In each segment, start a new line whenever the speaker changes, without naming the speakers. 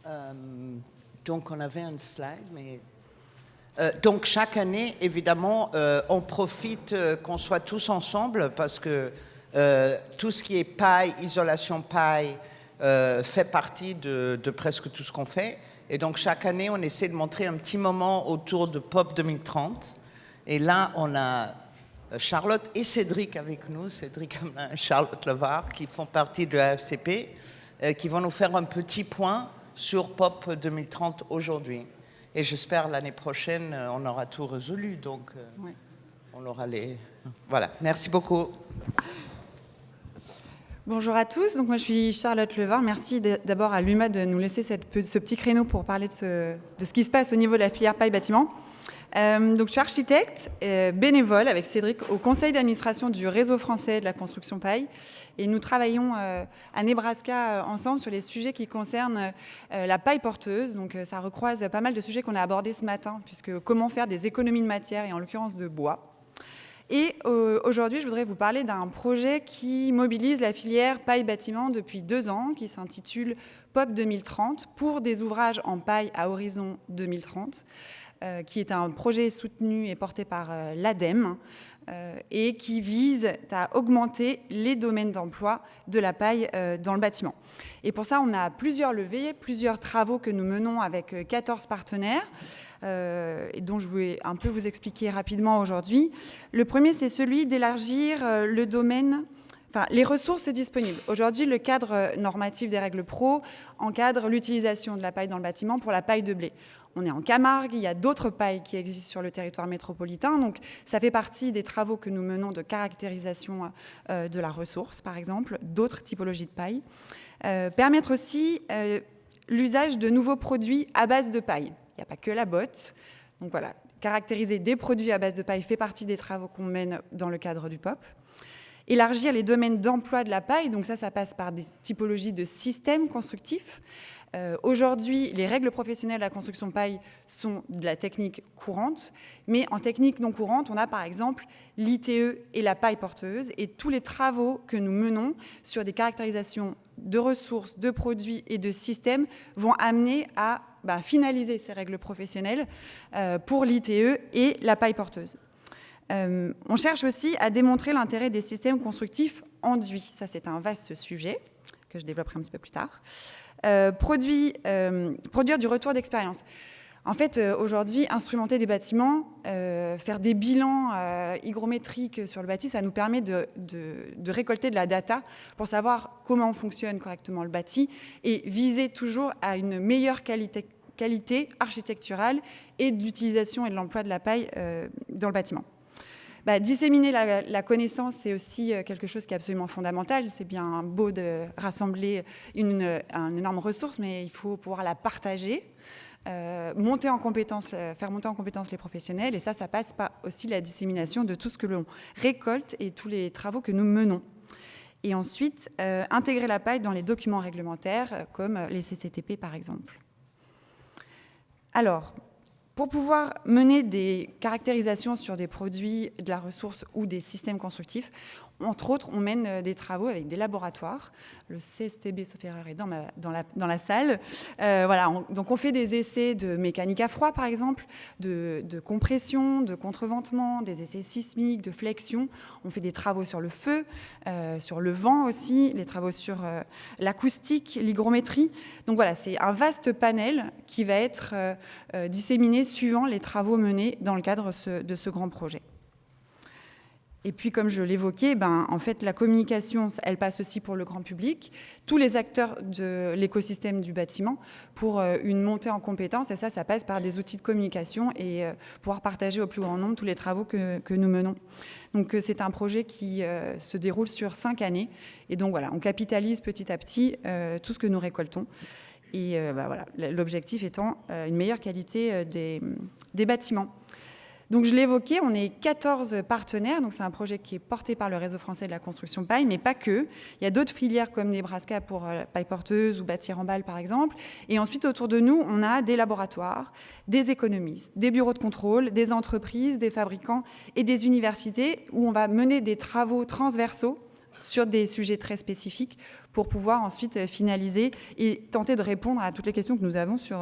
Euh, donc, on avait un slide, mais... donc, chaque année, évidemment, on profite qu'on soit tous ensemble parce que tout ce qui est paille, isolation paille, fait partie de presque tout ce qu'on fait. Et donc, chaque année, on essaie de montrer un petit moment autour de POP 2030. Et là, on a Charlotte et Cédric avec nous, Cédric Hamelin et Charlotte Levard, qui font partie de la FCP, qui vont nous faire un petit point sur POP 2030 aujourd'hui. Et j'espère l'année prochaine, on aura tout résolu. Donc, oui. On aura les... Voilà, merci beaucoup.
Bonjour à tous, donc moi je suis Charlotte Levard. Merci d'abord à l'UMA de nous laisser ce petit créneau pour parler de ce qui se passe au niveau de la filière paille bâtiment. Donc je suis architecte, bénévole avec Cédric au conseil d'administration du réseau français de la construction paille. Et nous travaillons à Nebraska ensemble sur les sujets qui concernent la paille porteuse. Donc ça recroise pas mal de sujets qu'on a abordés ce matin, puisque comment faire des économies de matière et en l'occurrence de bois. Et aujourd'hui, je voudrais vous parler d'un projet qui mobilise la filière paille-bâtiment depuis 2 ans, qui s'intitule POP 2030 pour des ouvrages en paille à horizon 2030, qui est un projet soutenu et porté par l'ADEME et qui vise à augmenter les domaines d'emploi de la paille dans le bâtiment. Et pour ça, on a plusieurs leviers, plusieurs travaux que nous menons avec 14 partenaires, et dont je vais un peu vous expliquer rapidement aujourd'hui. Le premier, c'est celui d'élargir le domaine, les ressources disponibles. Aujourd'hui, le cadre normatif des règles pro encadre l'utilisation de la paille dans le bâtiment pour la paille de blé. On est en Camargue, il y a d'autres pailles qui existent sur le territoire métropolitain, donc ça fait partie des travaux que nous menons de caractérisation de la ressource, par exemple, d'autres typologies de paille. Permettre aussi l'usage de nouveaux produits à base de paille. Il n'y a pas que la botte. Donc voilà, caractériser des produits à base de paille fait partie des travaux qu'on mène dans le cadre du POP. Élargir les domaines d'emploi de la paille, donc ça passe par des typologies de systèmes constructifs. Aujourd'hui, les règles professionnelles de la construction paille sont de la technique courante, mais en technique non courante, on a par exemple l'ITE et la paille porteuse, et tous les travaux que nous menons sur des caractérisations de ressources, de produits et de systèmes vont amener à finaliser ces règles professionnelles pour l'ITE et la paille porteuse. On cherche aussi à démontrer l'intérêt des systèmes constructifs enduits. Ça, c'est un vaste sujet que je développerai un petit peu plus tard. Produire du retour d'expérience. En fait, aujourd'hui, instrumenter des bâtiments, faire des bilans hygrométriques sur le bâti, ça nous permet de récolter de la data pour savoir comment fonctionne correctement le bâti et viser toujours à une meilleure qualité architecturale et de l'utilisation et de l'emploi de la paille dans le bâtiment. Disséminer la connaissance, c'est aussi quelque chose qui est absolument fondamental. C'est bien beau de rassembler une énorme ressource, mais il faut pouvoir la partager, faire monter en compétence les professionnels. Et ça passe par aussi la dissémination de tout ce que l'on récolte et tous les travaux que nous menons. Et ensuite, intégrer la paille dans les documents réglementaires, comme les CCTP par exemple. Alors, pour pouvoir mener des caractérisations sur des produits, de la ressource ou des systèmes constructifs, entre autres, on mène des travaux avec des laboratoires. Le CSTB, sauf erreur, est dans la salle. Donc on fait des essais de mécanique à froid, par exemple, de compression, de contreventement, des essais sismiques, de flexion. On fait des travaux sur le feu, sur le vent aussi, les travaux sur l'acoustique, l'hygrométrie. Donc voilà, c'est un vaste panel qui va être disséminé suivant les travaux menés dans le cadre de ce grand projet. Et puis, comme je l'évoquais, en fait, la communication, elle passe aussi pour le grand public, tous les acteurs de l'écosystème du bâtiment, pour une montée en compétences. Et ça passe par des outils de communication et pouvoir partager au plus grand nombre tous les travaux que nous menons. Donc, c'est un projet qui se déroule sur 5 années. Et donc, voilà, on capitalise petit à petit tout ce que nous récoltons. Et l'objectif étant une meilleure qualité des bâtiments. Donc, je l'ai évoqué, on est 14 partenaires. Donc, c'est un projet qui est porté par le réseau français de la construction paille, mais pas que. Il y a d'autres filières comme Nebraska pour paille porteuse ou bâtir en balle, par exemple. Et ensuite, autour de nous, on a des laboratoires, des économistes, des bureaux de contrôle, des entreprises, des fabricants et des universités où on va mener des travaux transversaux sur des sujets très spécifiques pour pouvoir ensuite finaliser et tenter de répondre à toutes les questions que nous avons sur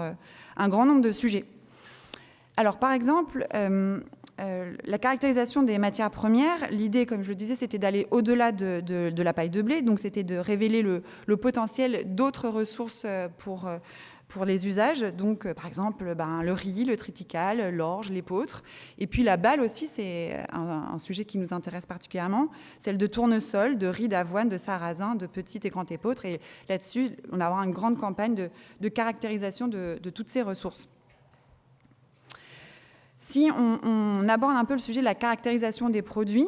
un grand nombre de sujets. Alors, par exemple, la caractérisation des matières premières, l'idée, comme je le disais, c'était d'aller au-delà de la paille de blé, donc c'était de révéler le potentiel d'autres ressources pour les usages, donc par exemple le riz, le triticale, l'orge, l'épeautre. Et puis la balle aussi, c'est un sujet qui nous intéresse particulièrement, celle de tournesol, de riz d'avoine, de sarrasin, de petite et grande épeautre. Et là-dessus, on va avoir une grande campagne de caractérisation de toutes ces ressources. Si on aborde un peu le sujet de la caractérisation des produits,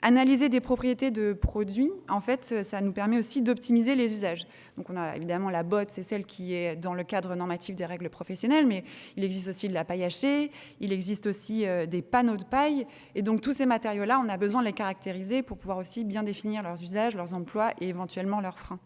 analyser des propriétés de produits, en fait, ça nous permet aussi d'optimiser les usages. Donc on a évidemment la botte, c'est celle qui est dans le cadre normatif des règles professionnelles, mais il existe aussi de la paille hachée, il existe aussi des panneaux de paille, et donc tous ces matériaux-là, on a besoin de les caractériser pour pouvoir aussi bien définir leurs usages, leurs emplois et éventuellement leurs freins.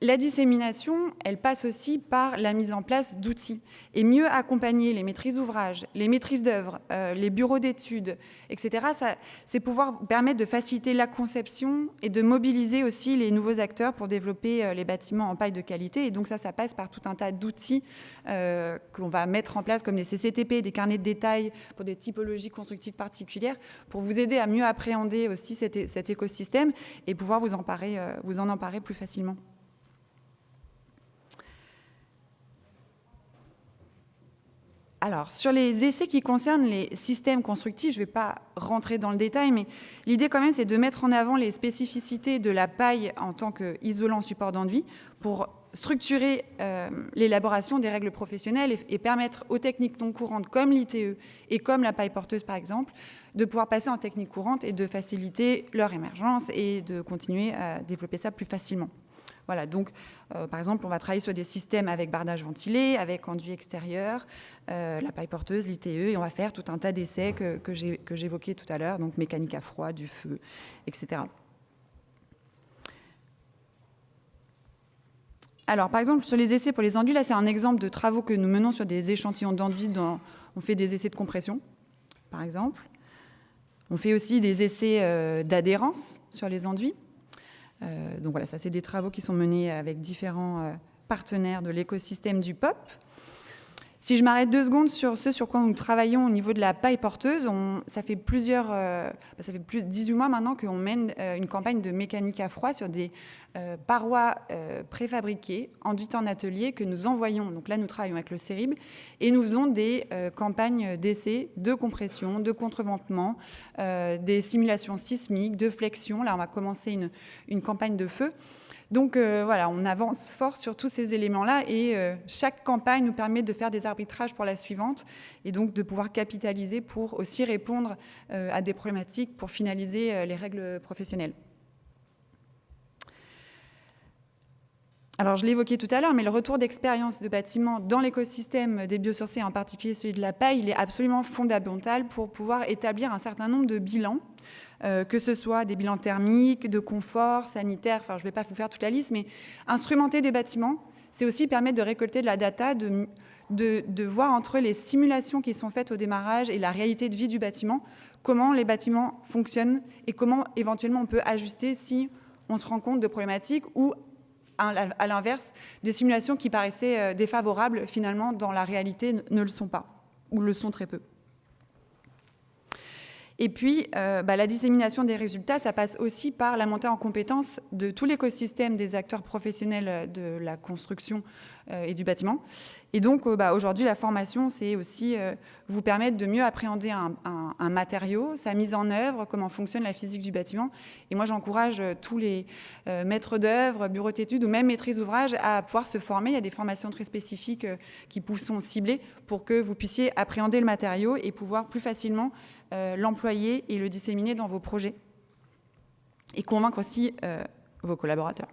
La dissémination, elle passe aussi par la mise en place d'outils et mieux accompagner les maîtrises d'ouvrage, les maîtrises d'œuvre, les bureaux d'études, etc. C'est pouvoir permettre de faciliter la conception et de mobiliser aussi les nouveaux acteurs pour développer les bâtiments en paille de qualité. Et donc ça passe par tout un tas d'outils qu'on va mettre en place comme des CCTP, des carnets de détail pour des typologies constructives particulières pour vous aider à mieux appréhender aussi cet écosystème et pouvoir vous en emparer plus facilement. Alors, sur les essais qui concernent les systèmes constructifs, je ne vais pas rentrer dans le détail, mais l'idée quand même, c'est de mettre en avant les spécificités de la paille en tant qu'isolant support d'enduit pour structurer l'élaboration des règles professionnelles et permettre aux techniques non courantes comme l'ITE et comme la paille porteuse par exemple, de pouvoir passer en technique courante et de faciliter leur émergence et de continuer à développer ça plus facilement. Voilà, donc par exemple, on va travailler sur des systèmes avec bardage ventilé, avec enduit extérieur, la paille porteuse, l'ITE, et on va faire tout un tas d'essais que j'évoquais tout à l'heure, donc mécanique à froid, du feu, etc. Alors, par exemple, sur les essais pour les enduits, là, c'est un exemple de travaux que nous menons sur des échantillons d'enduits. On fait des essais de compression, par exemple. On fait aussi des essais d'adhérence sur les enduits. Donc voilà, ça c'est des travaux qui sont menés avec différents partenaires de l'écosystème du POP. Si je m'arrête 2 secondes sur ce sur quoi nous travaillons au niveau de la paille porteuse, ça fait plus de 18 mois maintenant qu'on mène une campagne de mécanique à froid sur des parois préfabriquées, enduites en atelier, que nous envoyons. Donc là, nous travaillons avec le CERIB et nous faisons des campagnes d'essais de compression, de contreventement, des simulations sismiques, de flexion. Là, on va commencer une campagne de feu. Donc voilà, on avance fort sur tous ces éléments-là et chaque campagne nous permet de faire des arbitrages pour la suivante et donc de pouvoir capitaliser pour aussi répondre à des problématiques pour finaliser les règles professionnelles. Alors, je l'ai évoqué tout à l'heure, mais le retour d'expérience de bâtiments dans l'écosystème des biosourcés, en particulier celui de la paille, il est absolument fondamental pour pouvoir établir un certain nombre de bilans, que ce soit des bilans thermiques, de confort, sanitaire, enfin, je ne vais pas vous faire toute la liste, mais instrumenter des bâtiments, c'est aussi permettre de récolter de la data, de voir entre les simulations qui sont faites au démarrage et la réalité de vie du bâtiment, comment les bâtiments fonctionnent et comment éventuellement on peut ajuster si on se rend compte de problématiques ou à l'inverse, des simulations qui paraissaient défavorables, finalement, dans la réalité, ne le sont pas, ou le sont très peu. Et puis, la dissémination des résultats, ça passe aussi par la montée en compétence de tout l'écosystème des acteurs professionnels de la construction et du bâtiment. Et donc, aujourd'hui, la formation, c'est aussi vous permettre de mieux appréhender un matériau, sa mise en œuvre, comment fonctionne la physique du bâtiment. Et moi, j'encourage tous les maîtres d'œuvre, bureaux d'études ou même maîtrises d'ouvrage à pouvoir se former. Il y a des formations très spécifiques qui sont ciblées pour que vous puissiez appréhender le matériau et pouvoir plus facilement l'employer et le disséminer dans vos projets et convaincre aussi vos collaborateurs.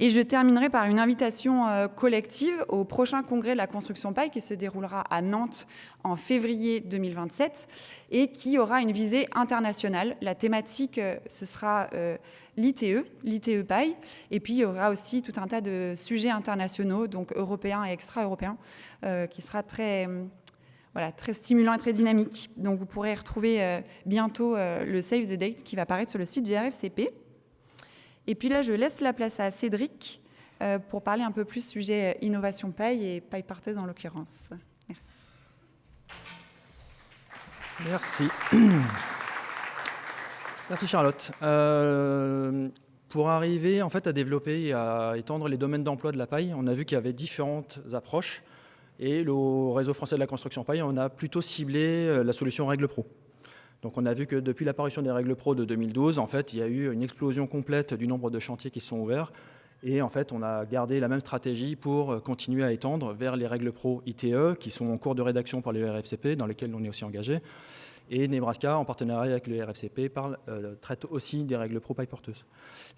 Et je terminerai par une invitation collective au prochain congrès de la construction paille qui se déroulera à Nantes en février 2027 et qui aura une visée internationale. La thématique, ce sera l'ITE paille, et puis il y aura aussi tout un tas de sujets internationaux, donc européens et extra-européens, qui sera très voilà, très stimulant et très dynamique. Donc vous pourrez retrouver bientôt le Save the Date qui va apparaître sur le site du RFCP. Et puis là, je laisse la place à Cédric pour parler un peu plus sujet innovation paille et paille porteuse en l'occurrence. Merci.
Merci. Merci Charlotte. Pour arriver en fait, à développer et à étendre les domaines d'emploi de la paille, on a vu qu'il y avait différentes approches. Et le réseau français de la construction paille, on a plutôt ciblé la solution Règle Pro. Donc on a vu que depuis l'apparition des Règles Pro de 2012, en fait, il y a eu une explosion complète du nombre de chantiers qui sont ouverts. Et en fait, on a gardé la même stratégie pour continuer à étendre vers les Règles Pro ITE, qui sont en cours de rédaction par le RFCP, dans lesquelles on est aussi engagé. Et Nebraska, en partenariat avec le RFCP, traite aussi des Règles Pro paille porteuse.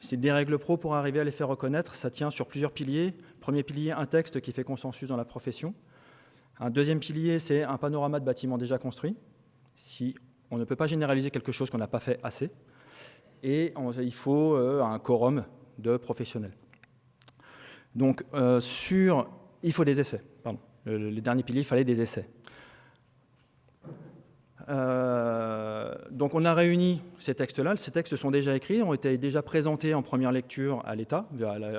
Ces des Règles Pro, pour arriver à les faire reconnaître, ça tient sur plusieurs piliers. Premier pilier, un texte qui fait consensus dans la profession. Un deuxième pilier, c'est un panorama de bâtiments déjà construits. Si on ne peut pas généraliser quelque chose qu'on n'a pas fait assez. Et il faut un quorum de professionnels. Donc, il faut des essais. Pardon. Le dernier pilier, il fallait des essais. Donc, on a réuni ces textes-là. Ces textes sont déjà écrits, ont été déjà présentés en première lecture à l'État,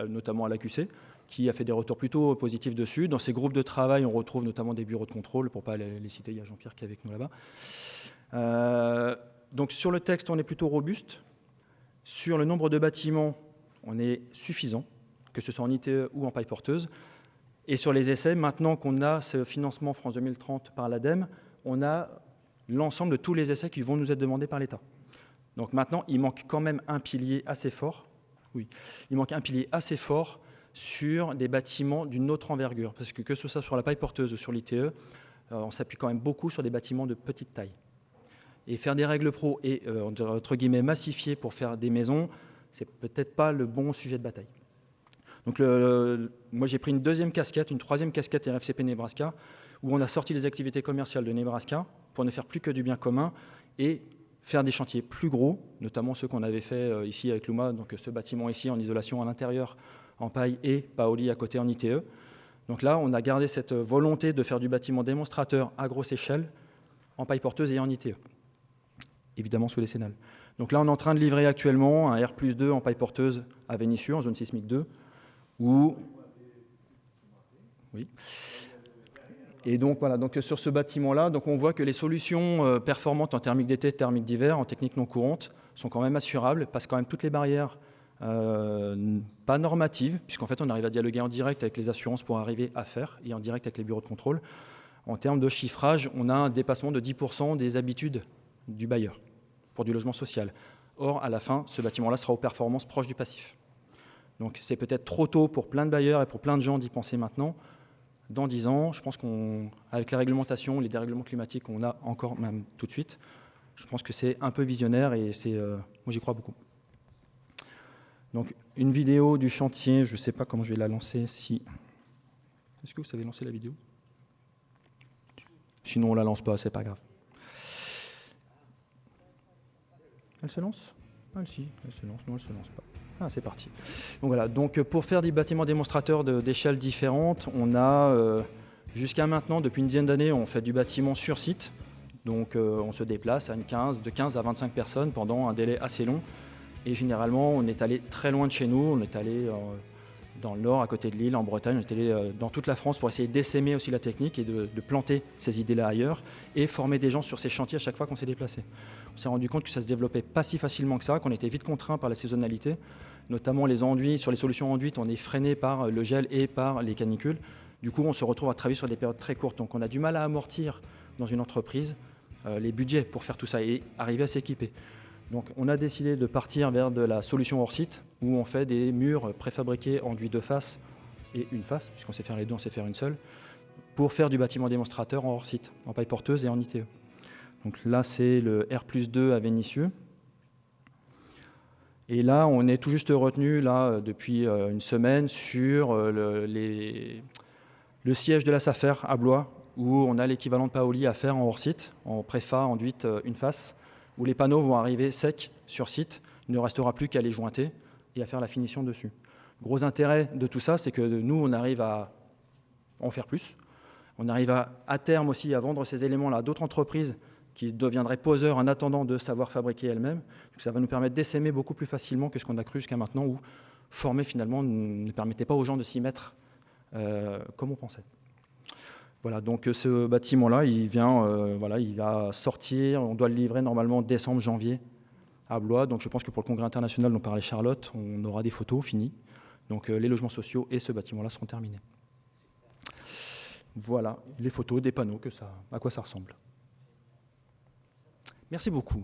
notamment à l'AQC, qui a fait des retours plutôt positifs dessus. Dans ces groupes de travail, on retrouve notamment des bureaux de contrôle. Pour ne pas les citer, il y a Jean-Pierre qui est avec nous là-bas. Donc sur le texte, on est plutôt robuste. Sur le nombre de bâtiments, on est suffisant, que ce soit en ITE ou en paille porteuse. Et sur les essais, maintenant qu'on a ce financement France 2030 par l'ADEME, on a l'ensemble de tous les essais qui vont nous être demandés par l'État. Donc maintenant, il manque quand même un pilier assez fort. Oui, il manque un pilier assez fort sur des bâtiments d'une autre envergure. Parce que ce soit sur la paille porteuse ou sur l'ITE, on s'appuie quand même beaucoup sur des bâtiments de petite taille. Et faire des Règles Pro et, entre guillemets, massifier pour faire des maisons, c'est peut-être pas le bon sujet de bataille. Donc moi, j'ai pris une troisième casquette RFCP Nebraska, où on a sorti les activités commerciales de Nebraska pour ne faire plus que du bien commun et faire des chantiers plus gros, notamment ceux qu'on avait fait ici avec Luma, donc ce bâtiment ici en isolation à l'intérieur, en paille, et Paoli à côté en ITE. Donc là, on a gardé cette volonté de faire du bâtiment démonstrateur à grosse échelle, en paille porteuse et en ITE. Évidemment sous les Cénales. Donc là, on est en train de livrer actuellement un R+2 en paille porteuse à Vénissieux, en zone sismique 2, où... Oui. Et donc, voilà, donc sur ce bâtiment-là, donc on voit que les solutions performantes en thermique d'été, thermique d'hiver, en technique non courante, sont quand même assurables, passent quand même toutes les barrières pas normatives, puisqu'en fait, on arrive à dialoguer en direct avec les assurances pour arriver à faire, et en direct avec les bureaux de contrôle. En termes de chiffrage, on a un dépassement de 10% des habitudes du bailleur pour du logement social. Or, à la fin, ce bâtiment-là sera aux performances proches du passif. Donc, c'est peut-être trop tôt pour plein de bailleurs et pour plein de gens d'y penser maintenant. Dans 10 ans, je pense qu'avec les réglementations, les dérèglements climatiques qu'on a encore même tout de suite, je pense que c'est un peu visionnaire et moi, j'y crois beaucoup. Donc, une vidéo du chantier, je ne sais pas comment je vais la lancer. Est-ce que vous savez lancer la vidéo? Sinon, on ne la lance pas, c'est pas grave. Elle se lance? Elle se lance, non, elle se lance pas. Ah, c'est parti. Donc voilà, donc pour faire des bâtiments démonstrateurs d'échelles différentes, on a jusqu'à maintenant, depuis une dizaine d'années, on fait du bâtiment sur site. Donc on se déplace de 15 à 25 personnes pendant un délai assez long. Et généralement, on est allé très loin de chez nous, on est allé dans le nord, à côté de Lille, en Bretagne, on est allé dans toute la France pour essayer d'essaimer aussi la technique et de planter ces idées-là ailleurs et former des gens sur ces chantiers à chaque fois qu'on s'est déplacé. On s'est rendu compte que ça se développait pas si facilement que ça, qu'on était vite contraint par la saisonnalité, notamment les enduits. Sur les solutions enduites, on est freiné par le gel et par les canicules. Du coup, on se retrouve à travailler sur des périodes très courtes. Donc, on a du mal à amortir dans une entreprise les budgets pour faire tout ça et arriver à s'équiper. Donc, on a décidé de partir vers de la solution hors site, où on fait des murs préfabriqués enduits de face et une face, puisqu'on sait faire les deux, on sait faire une seule, pour faire du bâtiment démonstrateur en hors site, en paille porteuse et en ITE. Donc là, c'est le R+2 à Vénissieux. Et là, on est tout juste retenu là, depuis une semaine sur le siège de la SAFER à Blois, où on a l'équivalent de Paoli à faire en hors site, en préfa, enduite, une face, où les panneaux vont arriver secs sur site. Il ne restera plus qu'à les jointer et à faire la finition dessus. Gros intérêt de tout ça, c'est que nous, on arrive à en faire plus, On arrive à terme aussi à vendre ces éléments-là à d'autres entreprises qui deviendraient poseurs en attendant de savoir fabriquer elles-mêmes. Donc ça va nous permettre d'essaimer beaucoup plus facilement que ce qu'on a cru jusqu'à maintenant, où former finalement ne permettait pas aux gens de s'y mettre comme on pensait. Voilà, donc ce bâtiment-là, il va sortir, on doit le livrer normalement décembre, janvier à Blois. Donc je pense que pour le congrès international dont parlait Charlotte, on aura des photos finies. Donc les logements sociaux et ce bâtiment-là seront terminés. Voilà, les photos, des panneaux, à quoi ça ressemble. Merci beaucoup.